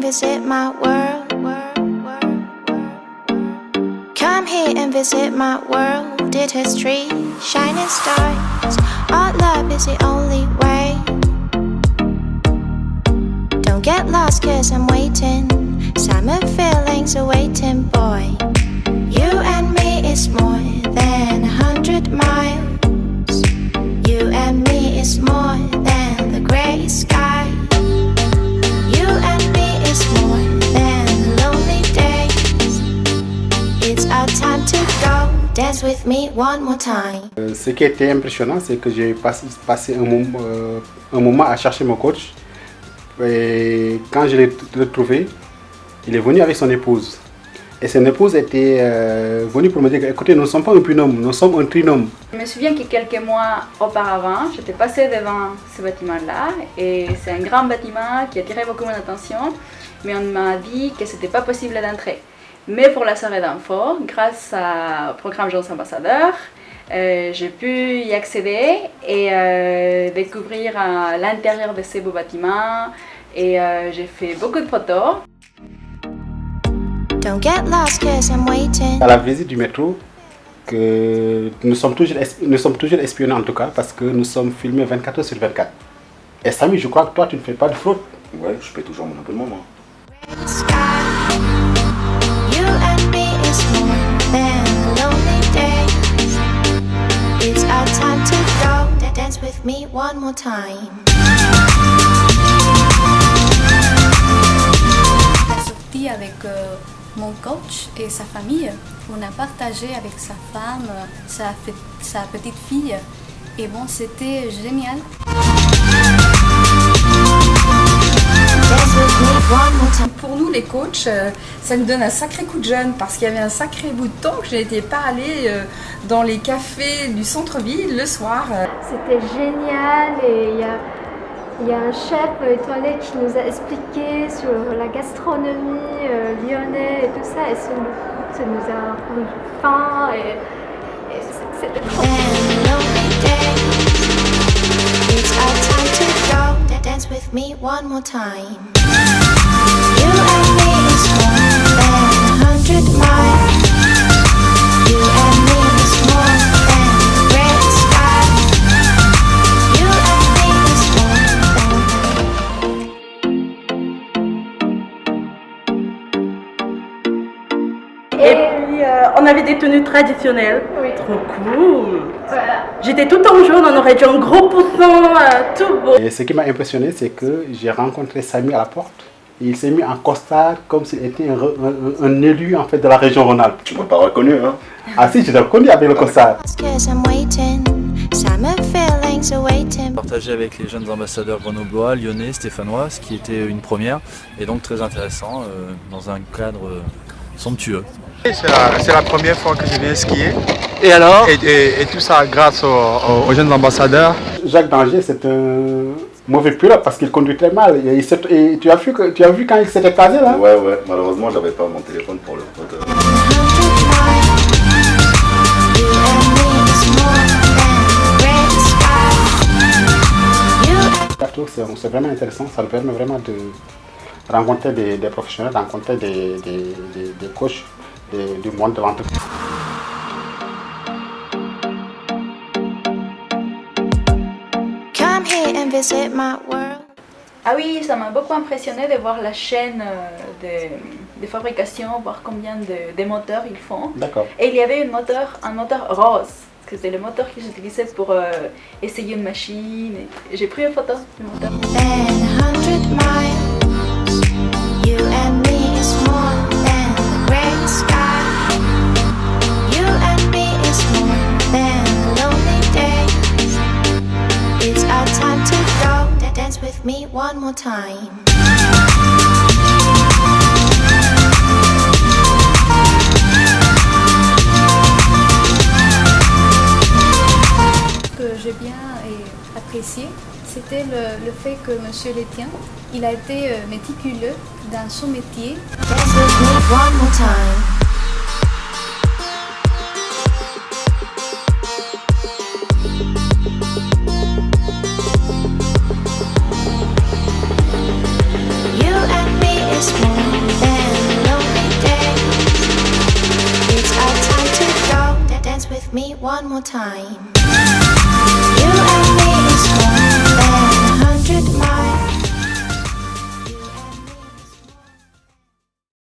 visit my world. Come here and visit my world. Did history, shining stars. Our love is the only way. Don't get lost, cause I'm waiting. Summer feelings are waiting, boy. You and me is more than 100 miles. You and me is more than the gray sky. You and me is more than lonely days. It's our time to go. Dance with me one more time. Ce qui était impressionnant, c'est que j'ai passé un moment à chercher mon coach. Et quand je l'ai retrouvé, il est venu avec son épouse. Et son épouse était venue pour me dire, écoutez, nous ne sommes pas un binôme, nous sommes un trinôme. Je me souviens que quelques mois auparavant, j'étais passée devant ce bâtiment-là et c'est un grand bâtiment qui attirait beaucoup mon attention, mais on m'a dit que c'était pas possible d'entrer. Mais pour la soirée d'info, grâce au programme Jeunes Ambassadeurs, j'ai pu y accéder et découvrir l'intérieur de ces beaux bâtiments et j'ai fait beaucoup de photos. Don't get lost, cause I'm waiting. À la visite du métro, que nous sommes toujours espionnés en tout cas, parce que nous sommes filmés 24 heures sur 24. Et Samy, je crois que toi tu ne fais pas de fraude. Ouais, je paie toujours mon abonnement moi. You and me is more than lonely days. It's our time to go. Dance with me one more time. La sortie avec mon coach et sa famille, on a partagé avec sa femme, sa petite fille, et bon, c'était génial. Pour nous les coachs, ça nous donne un sacré coup de jeune parce qu'il y avait un sacré bout de temps que je n'étais pas allée dans les cafés du centre-ville le soir. C'était génial et il y a un chef étoilé qui nous a expliqué sur la gastronomie lyonnaise et tout ça et ça nous a rendu faim et c'était trop Dance with me one more time. You and me is more than 100 miles. You and me is more than the gray sky. You and me is more than. Et puis on avait des tenues traditionnelles. Oui. Trop cool. Voilà. J'étais tout en jaune, on aurait dit un gros poussin, tout beau. Et ce qui m'a impressionné, c'est que j'ai rencontré Samy à la porte. Et il s'est mis en costard comme s'il était un élu en fait de la région Rhône-Alpes. Tu m'as pas reconnu hein. Ah si, je l'ai reconnu avec le costard. Cause I'm waiting. Summer feelings are waiting. Partagé avec les jeunes ambassadeurs grenoblois, lyonnais, stéphanois, ce qui était une première et donc très intéressant dans un cadre somptueux. C'est la première fois que je viens skier. Et alors Et tout ça grâce aux jeunes ambassadeurs. Jacques Danger, c'est un mauvais pilote parce qu'il conduit très mal. Et tu as vu quand il s'est écrasé là? Ouais, malheureusement j'avais pas mon téléphone pour le photo. C'est vraiment intéressant, ça nous permet vraiment de rencontrer des professionnels, rencontrer des coachs du monde de l'entreprise. Come here and visit my world. Ah oui, ça m'a beaucoup impressionné de voir la chaîne de fabrication, voir combien de moteurs ils font. D'accord. Et il y avait un moteur rose. C'était le moteur qu'ils utilisaient pour essayer une machine. J'ai pris une photo du moteur. Than 100 miles. You and me is more than the gray sky. You and me is more than lonely days. It's our time to go. Dance with me one more time. Ce que j'ai bien apprécié, c'était le fait que M. Létien, il a été méticuleux dans son métier. Dance with me one more time. You and me is one more time.